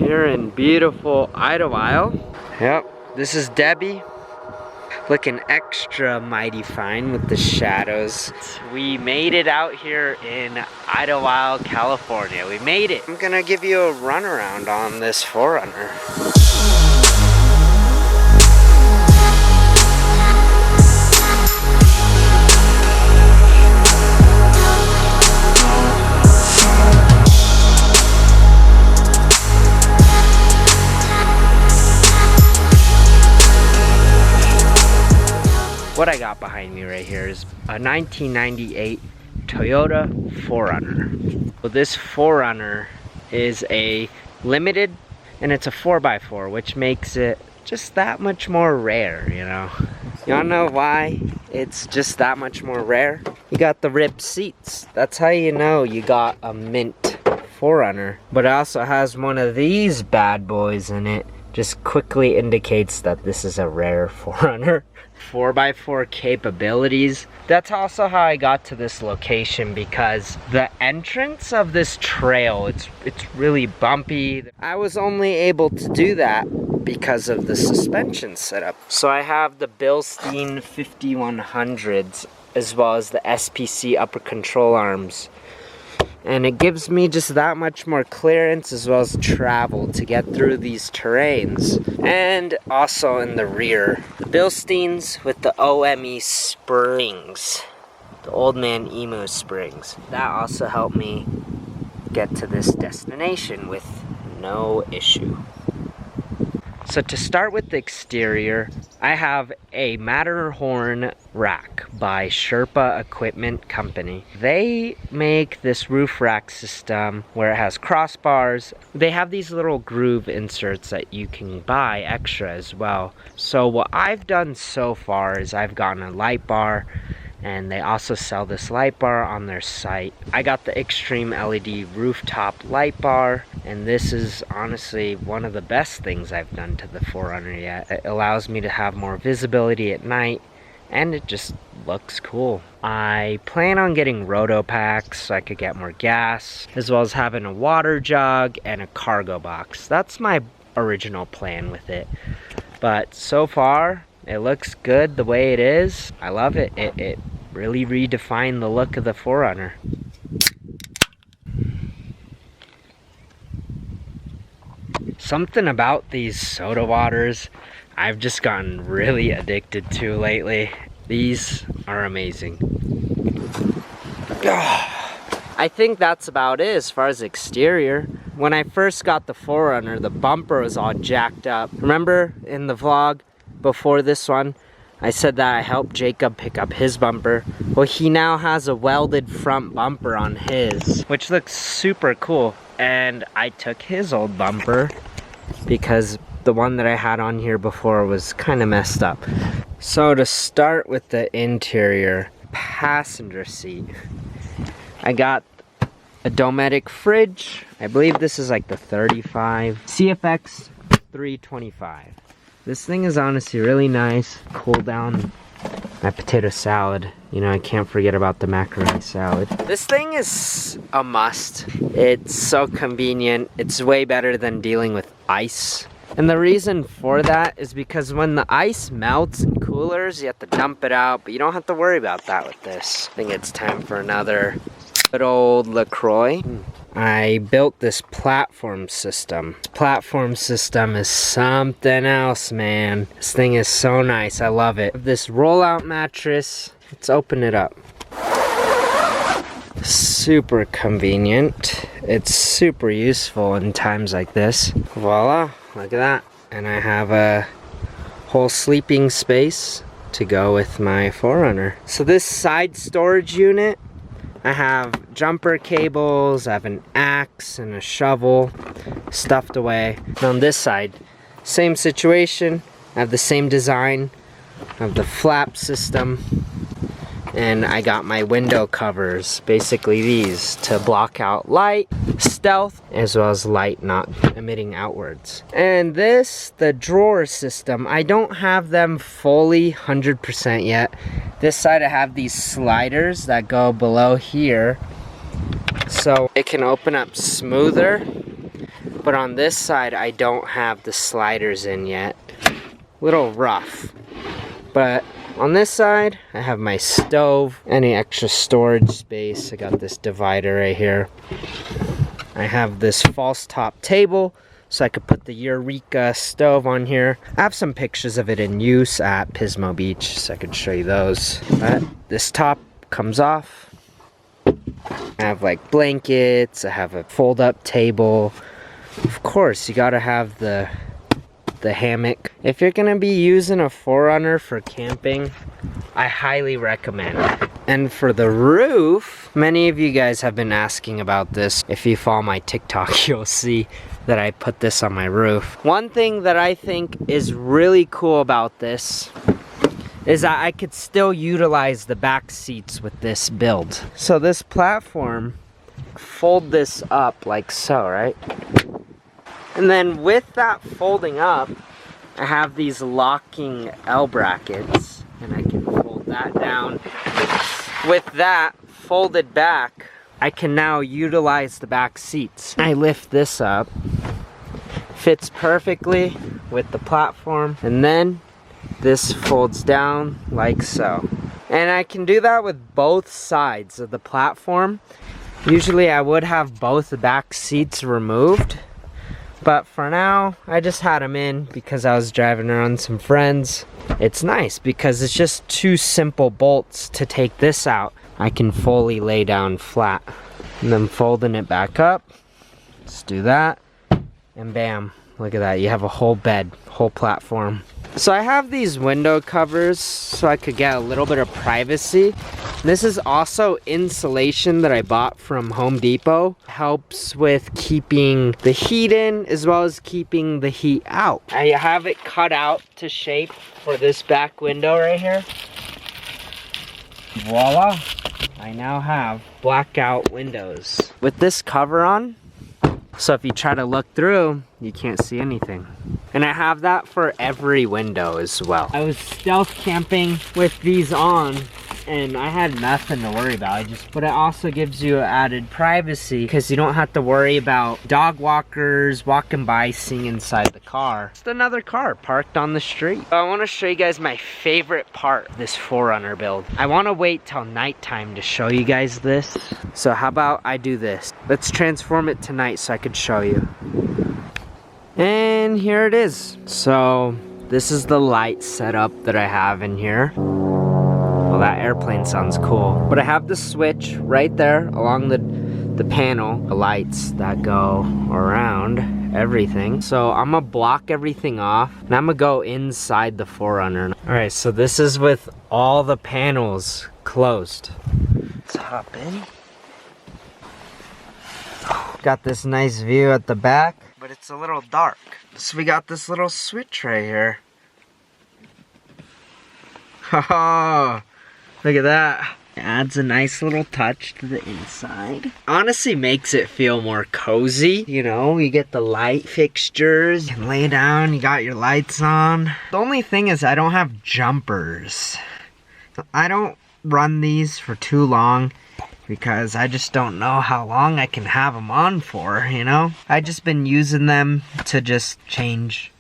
Here in beautiful Idlewild. Yep, this is Debbie. Looking extra mighty fine with the shadows. We made it out here in Idlewild, California. We made it. I'm gonna give you a run around on this 4runner. What I got behind me right here is a 1998 Toyota 4runner. Well, this 4runner is a limited, and it's a 4x4, which makes it just that much more rare, you know? You wanna know why it's just that much more rare? You got the ripped seats. That's how you know you got a mint 4runner. But it also has one of these bad boys in it. Just quickly indicates that this is a rare 4runner. 4x4 capabilities. That's also how I got to this location, because the entrance of this trail, it's really bumpy. I was only able to do that because of the suspension setup. So I have the Bilstein 5100s as well as the SPC upper control arms. And it gives me just that much more clearance as well as travel to get through these terrains. And also in the rear, the Bilsteins with the OME springs, the Old Man Emu springs. That also helped me get to this destination with no issue. So to start with the exterior, I have a Matterhorn rack by Sherpa Equipment Company. They make this roof rack system where it has crossbars. They have these little groove inserts that you can buy extra as well. So what I've done so far is I've gotten a light bar, and they also sell this light bar on their site. I got the Extreme LED rooftop light bar, and this is honestly one of the best things I've done to the 4runner yet. It allows me to have more visibility at night, and it just looks cool. I plan on getting roto packs so I could get more gas, as well as having a water jug and a cargo box. That's my original plan with it. But so far, it looks good the way it is. I love it. It really redefined the look of the 4runner. Something about these soda waters I've just gotten really addicted to lately. These are amazing. I think that's about it as far as exterior. When I first got the 4runner, the bumper was all jacked up. Remember in the vlog before this one, I said that I helped Jacob pick up his bumper. Well, he now has a welded front bumper on his, which looks super cool. And I took his old bumper because the one that I had on here before was kind of messed up. So to start with the interior, passenger seat, I got a Dometic fridge. I believe this is like the 35 CFX 325. This thing is honestly really nice. Cool down my potato salad. You know, I can't forget about the macaroni salad. This thing is a must. It's so convenient. It's way better than dealing with ice. And the reason for that is because when the ice melts in coolers, you have to dump it out, but you don't have to worry about that with this. I think it's time for another good old LaCroix. I built this platform system. This platform system is something else, man. This thing is so nice. I love it. This rollout mattress, let's open it up. Super convenient. It's super useful in times like this. Voila, look at that. And I have a whole sleeping space to go with my 4runner. So this side storage unit, I have jumper cables, I have an axe and a shovel stuffed away. And on this side, same situation. I have the same design. I have the flap system. And I got my window covers, basically these, to block out light, stealth, as well as light not emitting outwards. And this, the drawer system, I don't have them fully 100% yet. This side I have these sliders that go below here, so it can open up smoother. But on this side, I don't have the sliders in yet. Little rough. But on this side, I have my stove, any extra storage space. I got this divider right here. I have this false top table, so I could put the Eureka stove on here. I have some pictures of it in use at Pismo Beach, so I could show you those. But this top comes off. I have like blankets, I have a fold-up table. Of course, you gotta have the hammock. If you're gonna be using a 4runner for camping, I highly recommend it. And for the roof, many of you guys have been asking about this. If you follow my TikTok, you'll see that I put this on my roof. One thing that I think is really cool about this is that I could still utilize the back seats with this build. So this platform, fold this up like so, right? And then with that folding up, I have these locking L brackets, and I can fold that down. With that folded back, I can now utilize the back seats. I lift this up, fits perfectly with the platform, and then this folds down like so. And I can do that with both sides of the platform. Usually I would have both the back seats removed, but for now, I just had them in because I was driving around some friends. It's nice because it's just two simple bolts to take this out. I can fully lay down flat. And then folding it back up, let's do that, and bam, look at that. You have a whole bed, whole platform. So I have these window covers so I could get a little bit of privacy. This is also insulation that I bought from Home Depot. Helps with keeping the heat in as well as keeping the heat out. I have it cut out to shape for this back window right here. Voila! I now have blackout windows. With this cover on, so if you try to look through, you can't see anything. And I have that for every window as well. I was stealth camping with these on, and I had nothing to worry about. But it also gives you added privacy because you don't have to worry about dog walkers walking by, seeing inside the car. Just another car parked on the street. I want to show you guys my favorite part of this 4runner build. I want to wait till nighttime to show you guys this. So how about I do this? Let's transform it tonight so I could show you. And here it is. So this is the light setup that I have in here. Well, that airplane sounds cool. But I have the switch right there along the panel, the lights that go around everything. So I'm gonna block everything off, and I'm gonna go inside the 4runner. All right, so this is with all the panels closed. Let's hop in. Got this nice view at the back, but it's a little dark. So we got this little switch right here. Oh, look at that. It adds a nice little touch to the inside. Honestly makes it feel more cozy. You know, you get the light fixtures, you can lay down, you got your lights on. The only thing is I don't have jumpers. I don't run these for too long because I just don't know how long I can have them on for, you know? I just been using them to just change.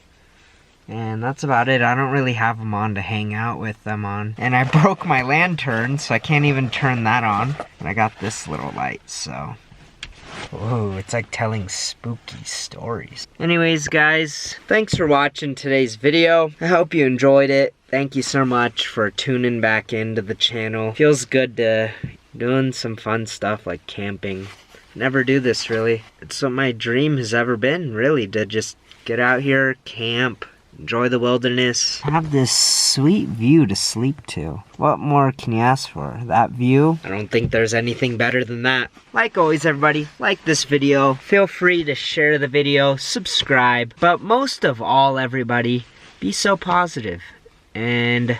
And that's about it. I don't really have them on to hang out with them on. And I broke my lantern, so I can't even turn that on. And I got this little light, so. Whoa, it's like telling spooky stories. Anyways, guys, thanks for watching today's video. I hope you enjoyed it. Thank you so much for tuning back into the channel. Feels good to doing some fun stuff like camping. Never do this really. It's what my dream has ever been, really, to just get out here, camp, enjoy the wilderness. Have this sweet view to sleep to. What more can you ask for? That view? I don't think there's anything better than that. Like always, everybody, like this video. Feel free to share the video, subscribe. But most of all, everybody, be so positive. And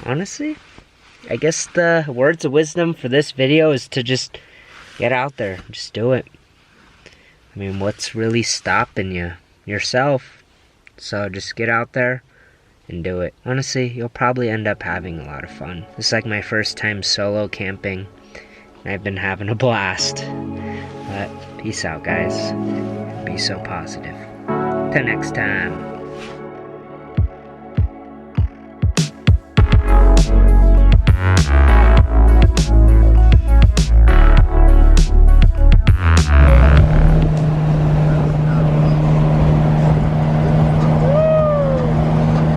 honestly, I guess the words of wisdom for this video is to just get out there. Just do it. I mean, what's really stopping you? Yourself. So just get out there and do it. Honestly, you'll probably end up having a lot of fun. This is like my first time solo camping, and I've been having a blast. But peace out, guys. Be be so positive. Till next time.